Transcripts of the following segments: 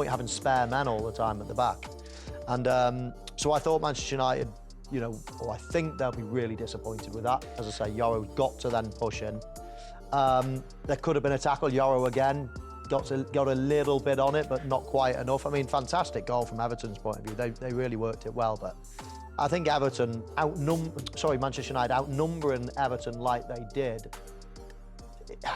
having spare men all the time at the back. And so I thought Manchester United, or I think they'll be really disappointed with that. As I say, Yoro's got to then push in. There could have been a tackle. Yoro again got a little bit on it, but not quite enough. I mean, fantastic goal from Everton's point of view. They really worked it well, but I think Manchester United outnumbering Everton like they did.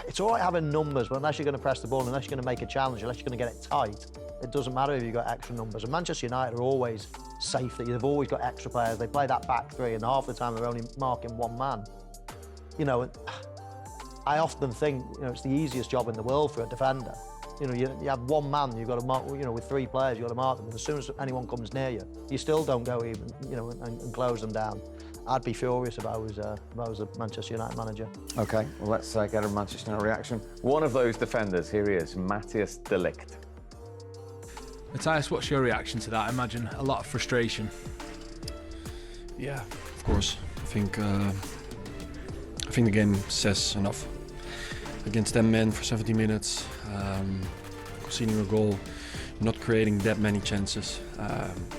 It's all right having numbers, but unless you're going to press the ball, unless you're going to make a challenge, unless you're going to get it tight, it doesn't matter if you've got extra numbers. And Manchester United are always safety. They've always got extra players. They play that back three, and half the time they're only marking one man. I often think, it's the easiest job in the world for a defender. You have one man, you've got to mark, with three players, you've got to mark them. And as soon as anyone comes near you, you still don't go even, and close them down. I'd be furious if I was a Manchester United manager. OK, well, let's get a Manchester United reaction. One of those defenders, here he is, Matthias de Ligt. Matthias, what's your reaction to that? I imagine a lot of frustration. Yeah, of course. I think the game says enough. Against 10 men for 70 minutes, conceding a goal, not creating that many chances.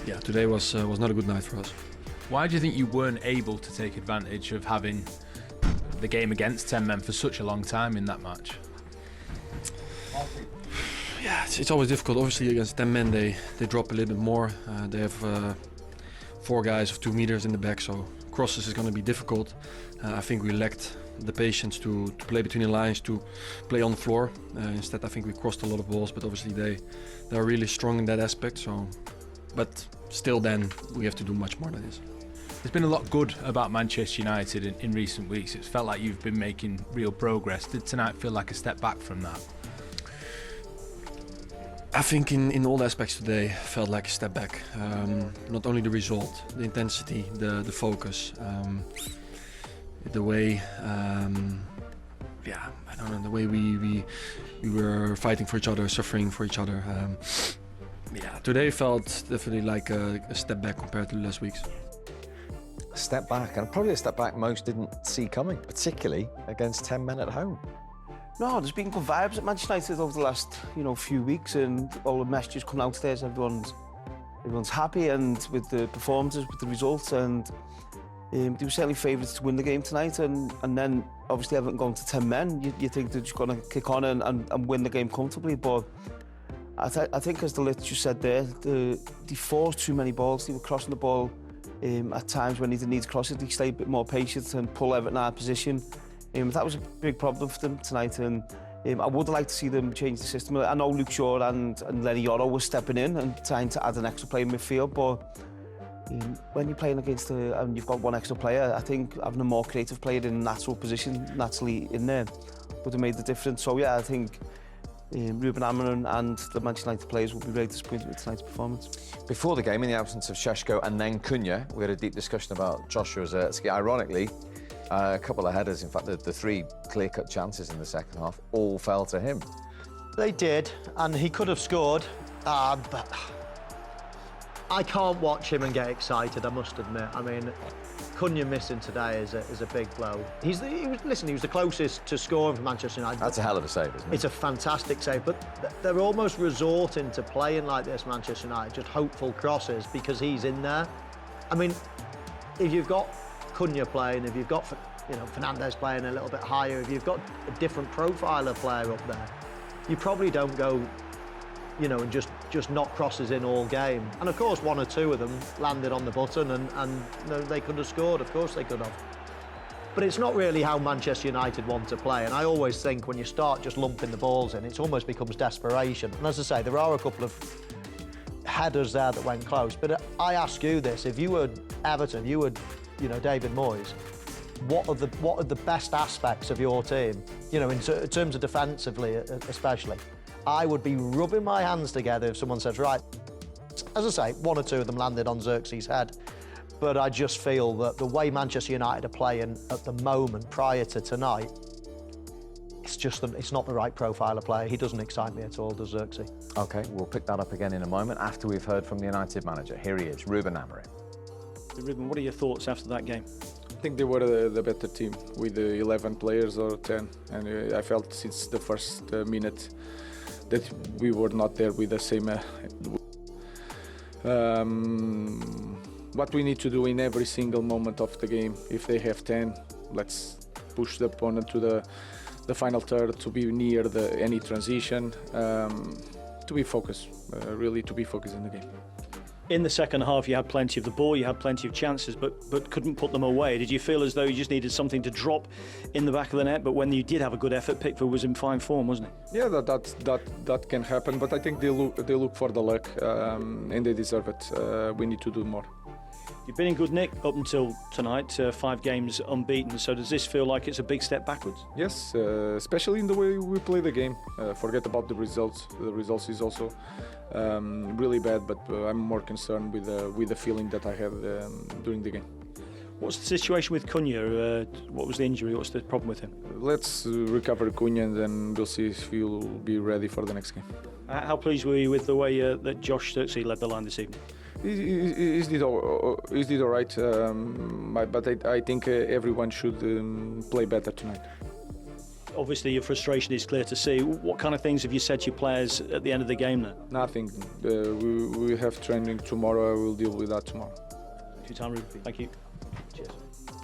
Yeah, today was not a good night for us. Why do you think you weren't able to take advantage of having the game against 10 men for such a long time in that match? Yeah, it's always difficult. Obviously, against 10 men, they drop a little bit more. They have 4 guys of 2 meters in the back, so crosses is going to be difficult. I think we lacked the patience to play between the lines, to play on the floor. Instead, I think we crossed a lot of balls, but obviously they are really strong in that aspect. So, but still, then we have to do much more than this. There's been a lot good about Manchester United in recent weeks. It's felt like you've been making real progress. Did tonight feel like a step back from that? I think in all aspects today felt like a step back. Not only the result, the intensity, the focus, the way, I don't know, the way we were fighting for each other, suffering for each other. Today felt definitely like a step back compared to the last weeks. A step back, and probably a step back most didn't see coming, particularly against 10 men at home. No, there's been good vibes at Manchester United over the last, few weeks, and all the messages coming out there. Everyone's happy, and with the performances, with the results, and they were certainly favourites to win the game tonight. And then obviously Everton going to 10 men, you think they're just going to kick on and win the game comfortably. But I think, as the Ligt just said there, they forced too many balls. They were crossing the ball at times when they didn't need to cross it. They stayed a bit more patient and pull Everton out of position. That was a big problem for them tonight, and I would like to see them change the system. I know Luke Shaw and Lenny Yoro were stepping in and trying to add an extra player in midfield, but when you're playing against and you've got one extra player, I think having a more creative player in a natural position, naturally in there, would have made the difference. So yeah, I think Ruben Amorim and the Manchester United players will be very disappointed with tonight's performance. Before the game, in the absence of Šeško and then Cunha, we had a deep discussion about Joshua Zirkzee. Ironically, a couple of headers, in fact, the 3 clear-cut chances in the second half, all fell to him. They did, and he could have scored, but I can't watch him and get excited, I must admit. I mean, Cunha missing today is a big blow. He was the closest to scoring for Manchester United. That's a hell of a save, isn't it? It's a fantastic save, but they're almost resorting to playing like this, Manchester United, just hopeful crosses because he's in there. I mean, if you've got Cunha playing, if you've got Fernandes playing a little bit higher, if you've got a different profile of player up there, you probably don't go, and just knock crosses in all game. And of course, 1 or 2 of them landed on the button, and they could have scored. Of course, they could have. But it's not really how Manchester United want to play. And I always think when you start just lumping the balls in, it almost becomes desperation. And as I say, there are a couple of headers there that went close. But I ask you this: if you were Everton, you were, David Moyes, what are the best aspects of your team? In terms of defensively, especially. I would be rubbing my hands together if someone says, right, as I say, 1 or 2 of them landed on Zirkzee's head. But I just feel that the way Manchester United are playing at the moment, prior to tonight, it's not the right profile of player. He doesn't excite me at all, does Zirkzee? OK, we'll pick that up again in a moment after we've heard from the United manager. Here he is, Ruben Amorim. Ruben, what are your thoughts after that game? I think they were the better team with 11 players or 10, and I felt since the first minute that we were not there with the same. What we need to do in every single moment of the game. If they have 10, let's push the opponent to the final third, to be near any transition, to be focused, really to be focused in the game. In the second half, you had plenty of the ball, you had plenty of chances, but couldn't put them away. Did you feel as though you just needed something to drop in the back of the net? But when you did have a good effort, Pickford was in fine form, wasn't he? Yeah, that can happen, but I think they look for the luck, and they deserve it. We need to do more. You've been in good nick up until tonight, 5 games unbeaten. So does this feel like it's a big step backwards? Yes, especially in the way we play the game. Forget about the results. The results is also really bad, but I'm more concerned with the feeling that I had during the game. What's the situation with Cunha? What was the injury? What's the problem with him? Let's recover Cunha and then we'll see if he'll be ready for the next game. How pleased were you with the way that Josh Sturksey led the line this evening? He did all right, but I think everyone should play better tonight. Obviously, your frustration is clear to see. What kind of things have you said to your players at the end of the game then? Nothing. We have training tomorrow. I will deal with that tomorrow. Thanks for your time, Ruben. Thank you. Cheers.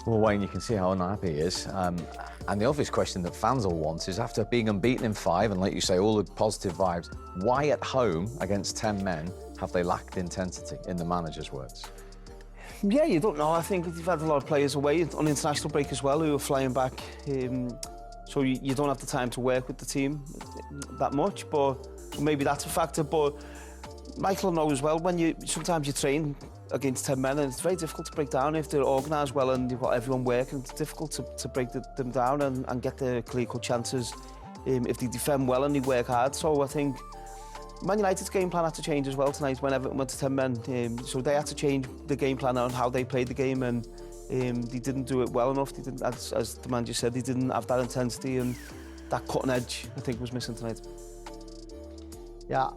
Well, Wayne, you can see how unhappy he is. And the obvious question that fans all want is, after being unbeaten in 5, and like you say, all the positive vibes, why at home against 10 men have they lacked intensity, in the manager's words? Yeah, you don't know. I think you've had a lot of players away on international break as well who are flying back. So you don't have the time to work with the team that much, but maybe that's a factor. But Michael will know as well, sometimes you train against 10 men and it's very difficult to break down if they're organised well and you've got everyone working. It's difficult to break them down and get the clear-cut chances if they defend well and they work hard. So I think Man United's game plan had to change as well tonight when Everton went to 10 men. So they had to change the game plan on how they played the game, and they didn't do it well enough. They didn't, as the manager said, they didn't have that intensity, and that cutting edge, I think, was missing tonight. Yeah,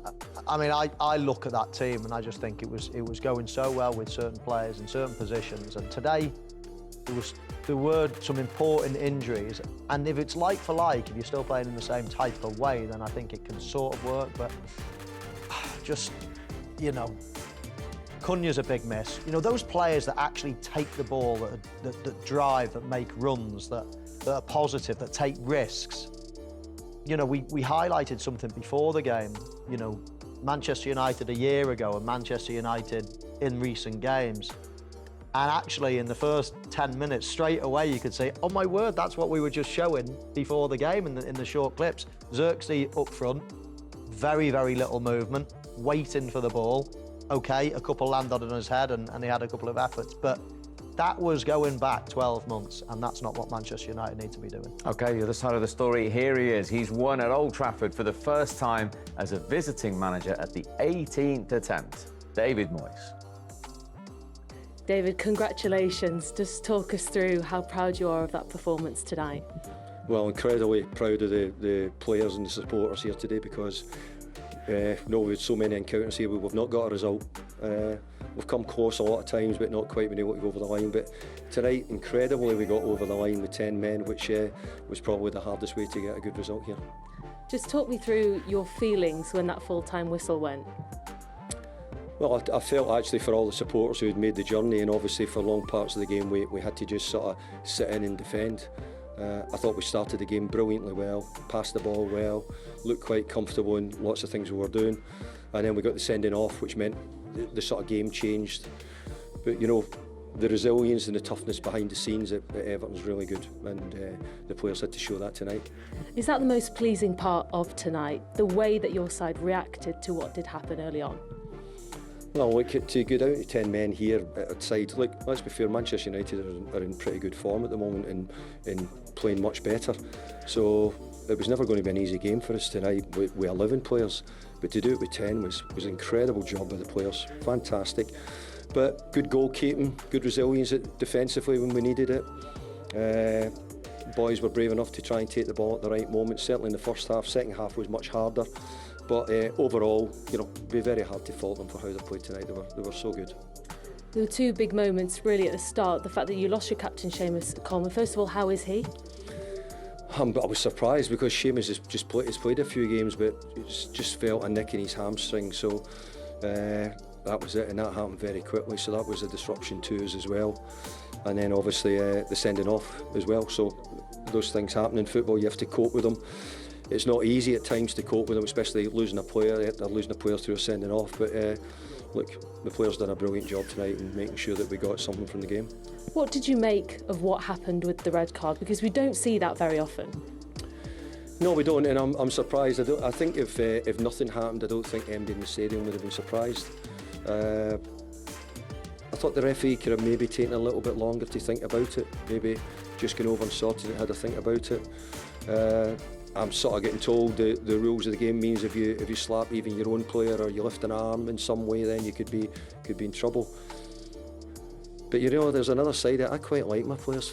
I mean, I look at that team and I just think it was going so well with certain players in certain positions, and today there were some important injuries, and if it's like for like, if you're still playing in the same type of way, then I think it can sort of work. But just, you know, Cunha's a big miss. You know, those players that actually take the ball, that drive, that make runs, that are positive, that take risks. You know, we highlighted something before the game, you know, Manchester United a year ago and Manchester United in recent games. And actually, in the first 10 minutes, straight away, you could say, oh my word, that's what we were just showing before the game in the short clips. Xerxes up front, very, very little movement, waiting for the ball. Okay, a couple landed on his head and he had a couple of efforts, but that was going back 12 months, and that's not what Manchester United need to be doing. OK, the other side of the story, here he is. He's won at Old Trafford for the first time as a visiting manager at the 18th attempt. David Moyes. David, congratulations. Just talk us through how proud you are of that performance tonight. Well, incredibly proud of the players and the supporters here today, because we've had so many encounters here where we've not got a result. We've come close a lot of times but not quite been able to go over the line. But tonight, incredibly, we got over the line with 10 men, which was probably the hardest way to get a good result here. Just talk me through your feelings when that full-time whistle went. Well, I felt actually for all the supporters who had made the journey, and obviously for long parts of the game we had to just sort of sit in and defend. I thought we started the game brilliantly well, passed the ball well, looked quite comfortable in lots of things we were doing, and then we got the sending off, which meant the sort of game changed. But you know, the resilience and the toughness behind the scenes at Everton was really good, and the players had to show that tonight. Is that the most pleasing part of tonight, the way that your side reacted to what did happen early on? Well, look, to go down to 10 men here outside, look, let's be fair, Manchester United are in pretty good form at the moment and playing much better. So it was never going to be an easy game for us tonight with 11 players, but to do it with 10 was an incredible job by the players, fantastic. But good goalkeeping, good resilience defensively when we needed it. Boys were brave enough to try and take the ball at the right moment, certainly in the first half. Second half was much harder. But overall, you know, it'd be very hard to fault them for how they played tonight. They were so good. There were two big moments really at the start. The fact that you lost your captain, Seamus Coleman. First of all, how is he? I was surprised because Seamus has played a few games, but just felt a nick in his hamstring. So that was it, and that happened very quickly. So that was a disruption to us as well. And then obviously the sending off as well. So those things happen in football. You have to cope with them. It's not easy at times to cope with them, especially losing a player. They're losing a player through a sending off. But look, the players done a brilliant job tonight in making sure that we got something from the game. What did you make of what happened with the red card? Because we don't see that very often. No, we don't, and I'm surprised. I think if nothing happened, I don't think anybody in the stadium would have been surprised. I thought the referee could have maybe taken a little bit longer to think about it. Maybe just going over and sorting it, had a think about it. I'm sort of getting told the rules of the game means if you slap even your own player or you lift an arm in some way, then you could be in trouble. But you know, there's another side of it. I quite like my players.